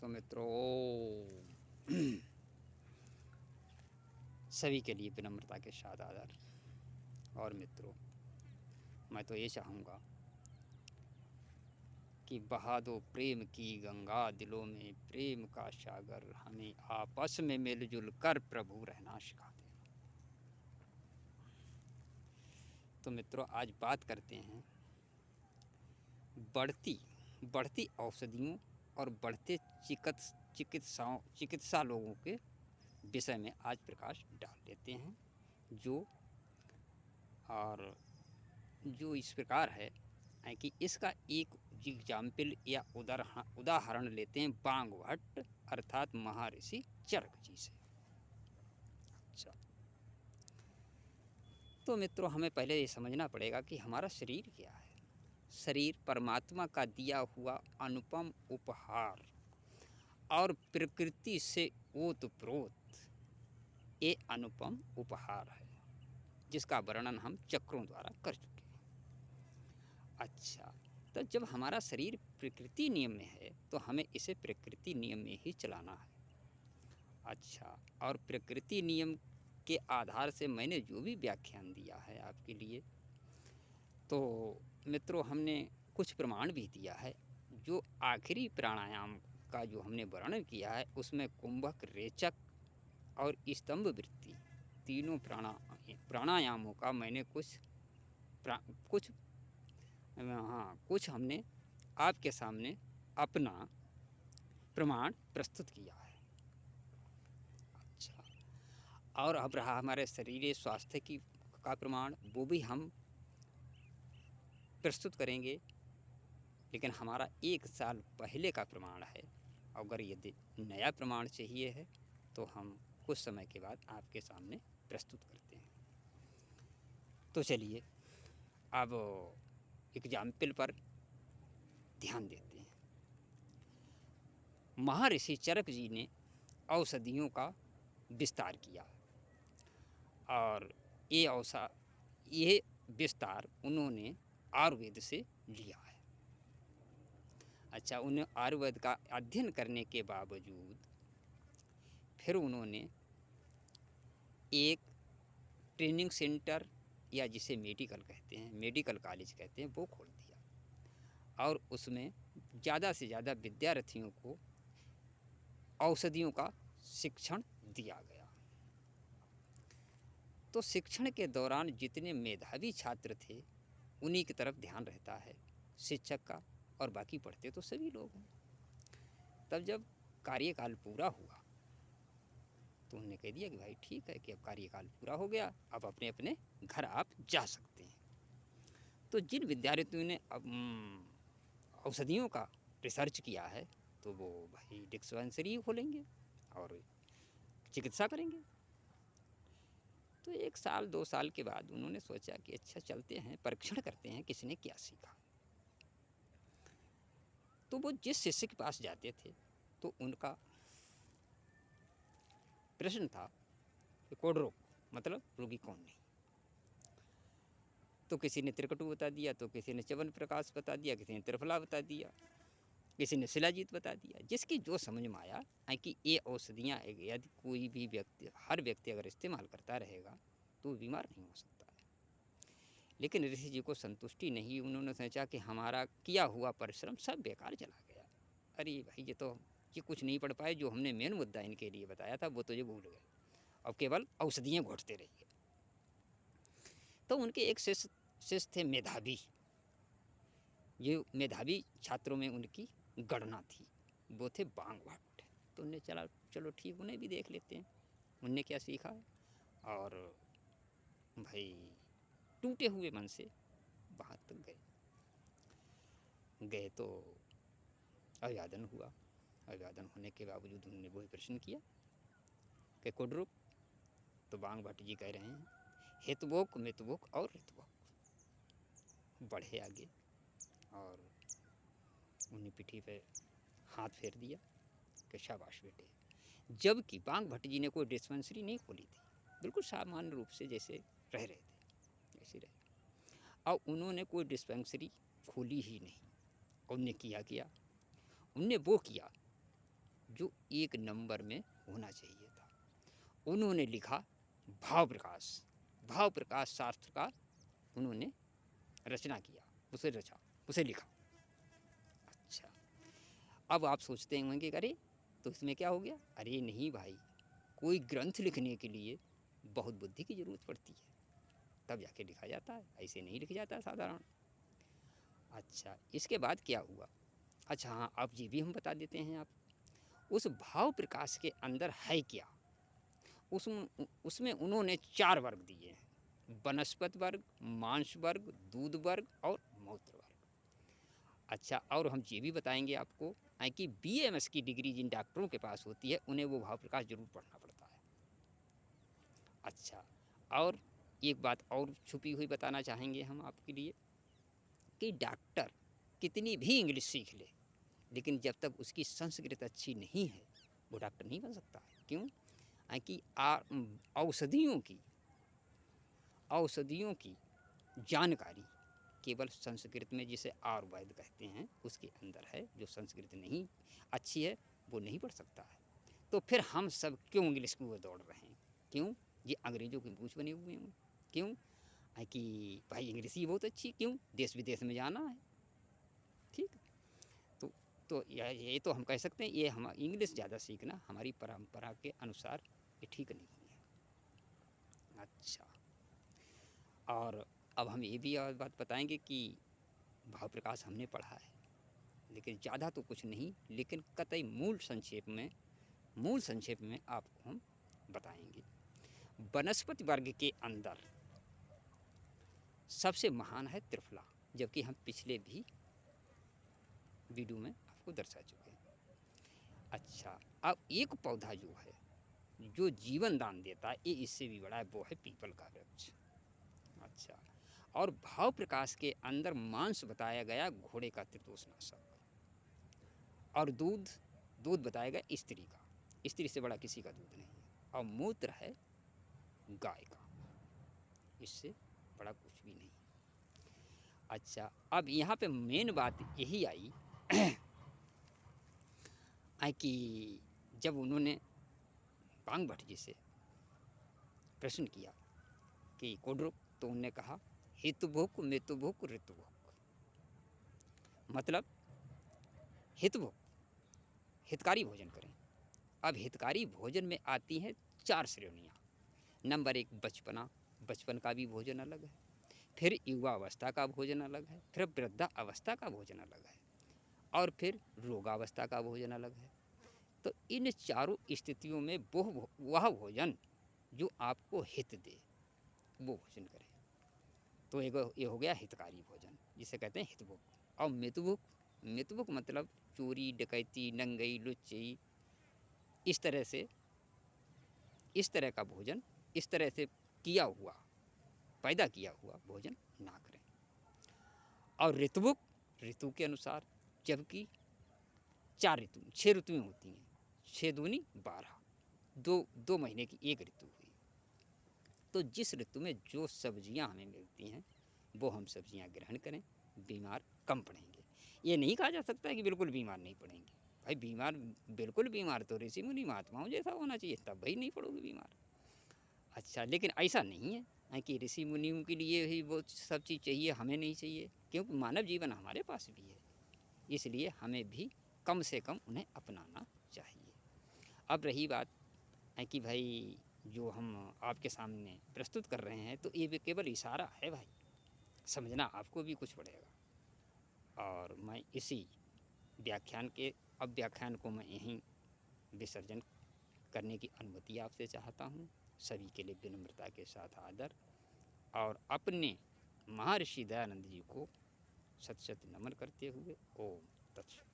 तो मित्रों सभी के लिए विनम्रता के साथ आदर। और मित्रों, मैं तो ये चाहूँगा कि बहा दो प्रेम की गंगा, दिलों में प्रेम का सागर, हमें आपस में मिलजुल कर प्रभु रहना सिखा दे। तो मित्रों, आज बात करते हैं बढ़ती औषधियों और बढ़ते चिकित्सा लोगों के विषय में आज प्रकाश डाल लेते हैं। जो इस प्रकार है कि इसका एक एग्जाम्पल या उदाहरण लेते हैं बांग भट्ट अर्थात महर्षि चरक जी से। अच्छा, तो मित्रों, हमें पहले ये समझना पड़ेगा कि हमारा शरीर क्या है। शरीर परमात्मा का दिया हुआ अनुपम उपहार और प्रकृति से ओतप्रोत ये अनुपम उपहार है, जिसका वर्णन हम चक्रों द्वारा कर चुके हैं। अच्छा, तो जब हमारा शरीर प्रकृति नियम में है तो हमें इसे प्रकृति नियम में ही चलाना है। अच्छा, और प्रकृति नियम के आधार से मैंने जो भी व्याख्यान दिया है आपके लिए, तो मित्रों हमने कुछ प्रमाण भी दिया है। जो आखिरी प्राणायाम का जो हमने वर्णन किया है उसमें कुंभक, रेचक और स्तंभ वृत्ति तीनों प्राणायामों का मैंने कुछ हमने आपके सामने अपना प्रमाण प्रस्तुत किया है। अच्छा, और अब रहा हमारे शरीर स्वास्थ्य का प्रमाण, वो भी हम प्रस्तुत करेंगे, लेकिन हमारा 1 साल पहले का प्रमाण है। अगर यदि नया प्रमाण चाहिए है तो हम कुछ समय के बाद आपके सामने प्रस्तुत करते हैं। तो चलिए अब एग्जाम्पल पर ध्यान देते हैं। महर्षि चरक जी ने औषधियों का विस्तार किया और ये विस्तार उन्होंने आयुर्वेद से लिया है। अच्छा, उन्हें आयुर्वेद का अध्ययन करने के बावजूद फिर उन्होंने एक ट्रेनिंग सेंटर या जिसे मेडिकल कहते हैं, मेडिकल कॉलेज कहते हैं, वो खोल दिया और उसमें ज़्यादा से ज़्यादा विद्यार्थियों को औषधियों का शिक्षण दिया गया। तो शिक्षण के दौरान जितने मेधावी छात्र थे उन्हीं की तरफ ध्यान रहता है शिक्षक का, और बाकी पढ़ते तो सभी लोग हैं। तब जब कार्यकाल पूरा हुआ तो उन्होंने कह दिया कि भाई ठीक है कि अब कार्यकाल पूरा हो गया, अब अपने अपने घर आप जा सकते हैं। तो जिन विद्यार्थियों ने औषधियों का रिसर्च किया है तो वो भाई डिस्पेंसरी खोलेंगे और चिकित्सा करेंगे। तो 1 साल 2 साल के बाद उन्होंने सोचा कि अच्छा चलते हैं, परीक्षण करते हैं किसने क्या सीखा। तो वो जिस शिष्य के पास जाते थे तो उनका प्रश्न था कि कोढ़ रोग मतलब रोगी कौन नहीं। तो किसी ने त्रिकटु बता दिया, तो किसी ने च्यवन प्रकाश बता दिया, किसी ने त्रिफला बता दिया, किसी ने शिलाजीत बता दिया। जिसकी जो समझ में आया है कि ये औषधियाँ यदि कोई भी व्यक्ति, हर व्यक्ति अगर इस्तेमाल करता रहेगा तो वो बीमार नहीं हो सकता है। लेकिन ऋषि जी को संतुष्टि नहीं, उन्होंने सोचा कि हमारा किया हुआ परिश्रम सब बेकार चला गया। अरे भाई ये कुछ नहीं पढ़ पाए, जो हमने मेन मुद्दा इनके लिए बताया था वो तो ये भूल गए, अब केवल औषधियाँ घोटते रहिए। तो उनके एक शिष्य थे मेधावी, ये मेधावी छात्रों में उनकी गणना थी, वो थे बांग भट्ट। तो उन्हें चलो ठीक, उन्हें भी देख लेते हैं उनने क्या सीखा। और भाई टूटे हुए मन से वहाँ तक गए तो अभिवादन हुआ। अभिवादन होने के बावजूद उन्होंने वही प्रश्न किया कि कुड्रुक। तो बांग भट्ट जी कह रहे हैं हितवोक मितवोक और ऋतवोक। बढ़े आगे और उन्हें पिठी पे हाथ फेर दिया कि शाबाश बेटे। जबकि बांग भट्ट जी ने कोई डिस्पेंसरी नहीं खोली थी, बिल्कुल सामान्य रूप से जैसे रह रहे थे ऐसे रहे, और उन्होंने कोई डिस्पेंसरी खोली ही नहीं। उनने किया उनने वो किया जो 1 नंबर में होना चाहिए था। उन्होंने लिखा भाव प्रकाश। भाव प्रकाश शास्त्र का उन्होंने रचना किया, उसे रचा, उसे लिखा। अच्छा, अब आप सोचते होंगे कि अरे तो इसमें क्या हो गया? अरे नहीं भाई, कोई ग्रंथ लिखने के लिए बहुत बुद्धि की ज़रूरत पड़ती है, तब जाके लिखा जाता है, ऐसे नहीं लिखा जाता है साधारण। अच्छा, इसके बाद क्या हुआ? अच्छा हाँ, अब ये भी हम बता देते हैं आप, उस भाव प्रकाश के अंदर है क्या? उसमें उन्होंने 4 वर्ग दिए हैं, वनस्पति वर्ग, मांस वर्ग, दूध वर्ग और मूत्र वर्ग। अच्छा, और हम ये भी बताएंगे आपको कि BAMS की डिग्री जिन डॉक्टरों के पास होती है, उन्हें वो भाव प्रकाश जरूर पढ़ना पड़ता है। अच्छा, और एक बात और छुपी हुई बताना चाहेंगे हम आपके लिए कि डॉक्टर कितनी भी इंग्लिश सीख ले, लेकिन जब तक उसकी संस्कृत अच्छी नहीं है, वो डॉक्टर नहीं बन सकता है। क्यों? कि औषधियों की जानकारी केवल संस्कृत में, जिसे आयुर्वेद कहते हैं, उसके अंदर है। जो संस्कृत नहीं अच्छी है वो नहीं पढ़ सकता है। तो फिर हम सब क्यों इंग्लिश की ओर दौड़ रहे हैं? क्यों? ये अंग्रेजों के मूँछ बने हुए हैं। क्यों? कि भाई इंग्लिश ही बहुत अच्छी, क्यों? देश विदेश में जाना है। ठीक, तो ये तो हम कह सकते हैं, ये हम इंग्लिश ज़्यादा सीखना हमारी परंपरा के अनुसार ये ठीक नहीं है। अच्छा, और अब हम ये भी और बात बताएंगे कि भाव प्रकाश हमने पढ़ा है, लेकिन ज़्यादा तो कुछ नहीं, लेकिन कतई मूल संक्षेप में आपको हम बताएंगे। वनस्पति वर्ग के अंदर सबसे महान है त्रिफला, जबकि हम पिछले भी वीडियो में आपको दर्शा चुके हैं। अच्छा, अब एक पौधा जो है जो जीवन दान देता है, ये इससे भी बड़ा है, वो है पीपल का वृक्ष। अच्छा, और भाव प्रकाश के अंदर मांस बताया गया घोड़े का त्रिदोषनाशक, और दूध बताया गया स्त्री का, स्त्री से बड़ा किसी का दूध नहीं है, और मूत्र है गाय का, इससे बड़ा कुछ भी नहीं। अच्छा, अब यहाँ पे मेन बात यही आई कि जब उन्होंने पांग भट्ट जी से प्रश्न किया कि कोडरुक, तो उन्होंने कहा हितभुक मितभुक ऋतुभुक, मतलब हितभुक, हितकारी भोजन करें। अब हितकारी भोजन में आती हैं 4 श्रेणियाँ। नंबर 1 बचपना, बचपन का भी भोजन अलग है, फिर युवा अवस्था का भोजन अलग है, फिर वृद्धा अवस्था का भोजन अलग है, और फिर रोगावस्था का भोजन अलग है। तो इन चारों स्थितियों में वह भोजन जो आपको हित दे, वो भोजन करें। तो ये हो गया हितकारी भोजन, जिसे कहते हैं हितभुक। और मितभुक मतलब चोरी डकैती नंगई लुच्ची, इस तरह का भोजन, इस तरह से पैदा किया हुआ भोजन ना करें। और ऋतुभुक, ऋतु के अनुसार, जबकि 6 ऋतुएं होती हैं, 6 दूनी 12, 2 महीने की एक ऋतु हुई। तो जिस ऋतु में जो सब्जियां हमें मिलती हैं, वो हम सब्जियां ग्रहण करें, बीमार कम पड़ेंगे। ये नहीं कहा जा सकता है कि बिल्कुल बीमार नहीं पड़ेंगे। भाई बिल्कुल बीमार तो ऋषि मुनि महात्माओं जैसा होना चाहिए, तब भाई नहीं पड़ोगे बीमार। अच्छा, लेकिन ऐसा नहीं है कि ऋषि मुनियों के लिए ही वो सब चीज़ चाहिए, हमें नहीं चाहिए, क्योंकि मानव जीवन हमारे पास भी है, इसलिए हमें भी कम से कम उन्हें अपनाना चाहिए। अब रही बात है कि भाई जो हम आपके सामने प्रस्तुत कर रहे हैं, तो ये भी केवल इशारा है भाई, समझना आपको भी कुछ पड़ेगा। और मैं इसी व्याख्यान को मैं यहीं विसर्जन करने की अनुमति आपसे चाहता हूँ। सभी के लिए विनम्रता के साथ आदर, और अपने महर्षि दयानंद जी को सत सत नमन करते हुए ओम तत्सत।